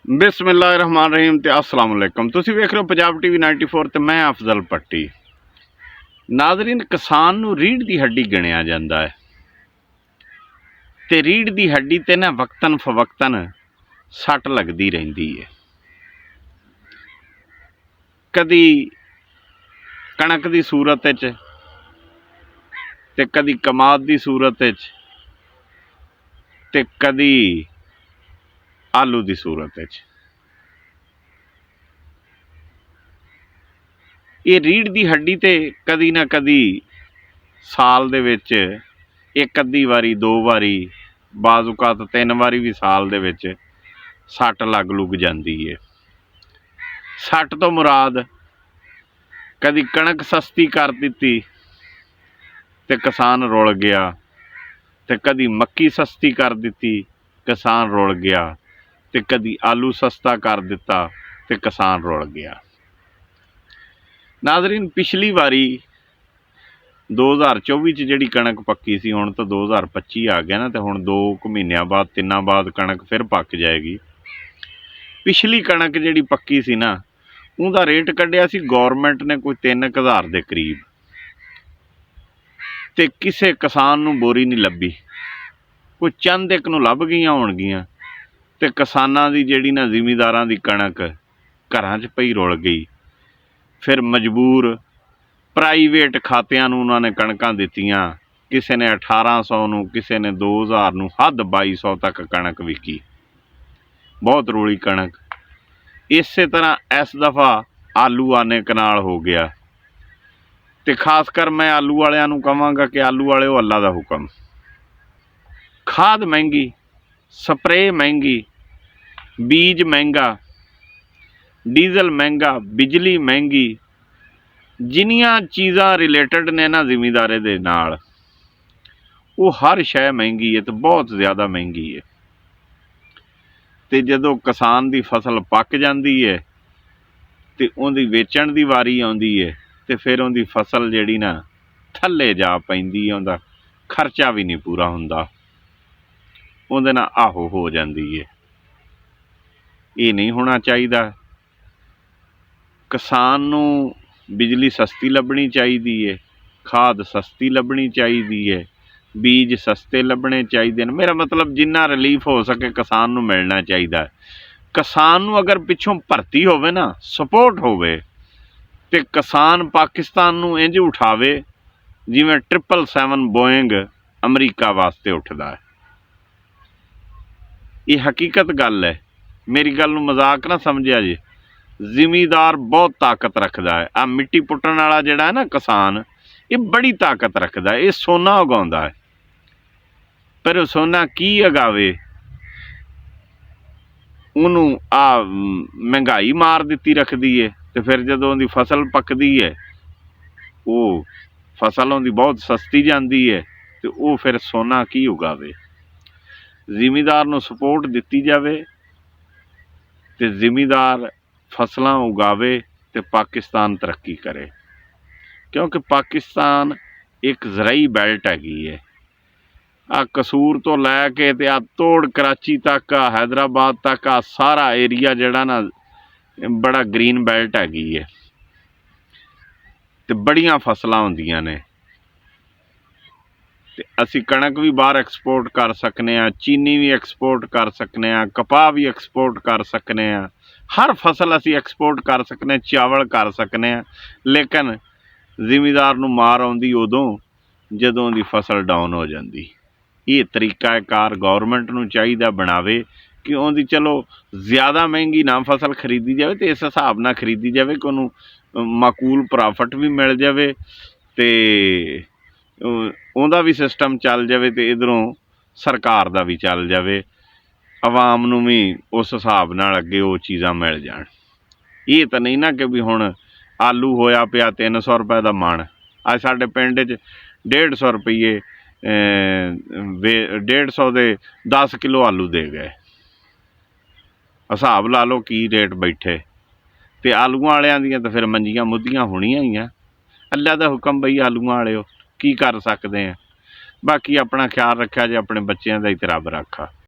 बिस्मिल्लाहिर्रहमानिर्रहीम ते अस्सलाम वालेकुम। तुसीं वेख रहे हो पंजाब टीवी 94 ते मैं अफजल पट्टी। नाज़रीन, किसान नूं रीढ़ दी हड्डी गिणिया जांदा है ते रीढ़ दी हड्डी ते ना वक्तन फवक्तन सट लगदी रहिंदी है। कदी कणक दी सूरत विच ते कदी कमाद दी सूरत विच ते कदी आलू दी सूरत विच। ये रीढ़ दी हड्डी ते कदी ना कदी साल दे विच एक अद्धी वारी, दो वारी, बाज़ुकात तीन वारी भी साल दे विच सट लग लुग जाती है। सट तो मुराद कदी कणक सस्ती कर दी ते किसान रुल गया, ते कदी मक्की सस्ती कर दी किसान रुल गया, ते कदी आलू सस्ता कर दिता ते किसान रुल गया। नाज़रीन, पिछली वारी 2024 जी कणक पक्की सी, हुण तो 2025 आ गया ना, तो हुण 2 महीनों बाद 3 बाद कणक फिर पक जाएगी। पिछली कणक जी पक्की सी ना, उहदा रेट कढ़िया सी गौरमेंट ने कोई 3000 के करीब, ते किसी किसान नूं बोरी नहीं लभी। कोई चंद एक नूं लभ गईयां होणगीयां, ते किसानां दी जिहड़ी ना जिमीदारां दी कणक घरां 'च पई रुल गई। फिर मजबूर प्राइवेट खातिਆਂ ਨੂੰ उन्होंने कणकां दित्तियां। किसी ने 1800 ਨੂੰ, किसी ने 2000 ਨੂੰ, हद 2200 तक कणक विकी। बहुत रोली कणक। इस तरह इस दफ़ा आलू आने कनाल हो गया, तो खासकर मैं आलू वालियां नूं कहांगा कि आलू वालिओ अल्लाह दा हुक्म। खाद महंगी, स्प्रे महंगी, बीज महंगा, डीजल महंगा, बिजली महंगी, जिन्नियां चीज़ां रिलेटेड ने ना जिमीदारे दे नाल, वो हर शै महंगी है, तो बहुत ज़्यादा महंगी है। तो जदों किसान की फसल पक जाती है तो उहदी वेचण की वारी आउंदी है, तो फिर उहदी फसल जिहड़ी ना थल्ले जा पैंदी है, उहदा खर्चा भी नहीं पूरा हुंदा, उहदे नाल आहो हो जाती है। ये नहीं होना चाहिए। किसान नूं बिजली सस्ती लभनी चाहिए है, खाद सस्ती लभनी चाहिए है, बीज सस्ते लभने चाहिए। मेरा मतलब जिन्ना रिलीफ हो सके किसान नूं मिलना चाहिए। किसान नूं अगर पिछों भर्ती होवे ना, सपोर्ट होवे, ते किसान पाकिस्तान नूं इंज उठावे जिवें 777 बोइंग अमरीका वास्ते उठदा है। ये हकीकत गल है, मेरी गल नूं मजाक ना समझिया जी। जिमीदार बहुत ताकत रखता है। आ मिट्टी पुट्टण वाला जिहड़ा है ना किसान, ये बड़ी ताकत रखता है। ये सोना उगाउंदा है, पर वो सोना की उगावे, उन्हों आ महंगाई मार दी रखती है। तो फिर जदों उहदी फसल पकदी है, वो फसल उहदी बहुत सस्ती जाती है, तो वो फिर सोना की उगावे। जिमीदार नूं सपोर्ट दिती जावे, तो जिमीदार फसलां उगावे, तो पाकिस्तान तरक्की करे। क्योंकि पाकिस्तान एक ज़राई बैल्ट हैगी है। आ कसूर तो लैके ते आ तोड़ कराची तक, हैदराबाद तक, आ सारा एरिया जिहड़ा ना बड़ा ग्रीन बैल्ट हैगी है, ते बड़ियां फसलां हुंदियां ने। ते असी कणक भी बाहर एक्सपोर्ट कर सकने आ, चीनी भी एक्सपोर्ट कर सकने आ, कपाह भी एक्सपोर्ट कर सकने आ, हर फसल असी एक्सपोर्ट कर सकने, चावल कर सकने आ। लेकिन जिमीदार नूं मार आउंदी उदों जदों दी फसल डाउन हो जाती। ये तरीकाकार गौरमेंट नूं चाहीदा बनावे कि उहदी चलो ज़्यादा महंगी ना फसल खरीदी जाए, तो इस हिसाब नाल खरीदी जाए कि उहनूं माकूल प्रॉफिट भी मिल जाए, तो उहदा भी सिस्टम चल जाए, तो इधरों सरकार दा भी चल जाए, आवाम नूं भी उस हिसाब नाल अगे वो चीज़ां मिल जाण। ये तो नहीं ना कि भी हुण आलू होया पिया 300 रुपए का मन। अज साडे पिंड च 150 रुपये 150 दे 10 किलो आलू दे गए। हिसाब ला लो की रेट बैठे। तो आलूआं वालियां दियां तो फिर मंजियां मुद्दियां होणियां ही आ। अल्लाह दा हुक्म बई, आलूआं वालिओ की कर सकते हैं। बाकी अपना ख्याल रखा जे, अपने बच्चों का ही रब रखा।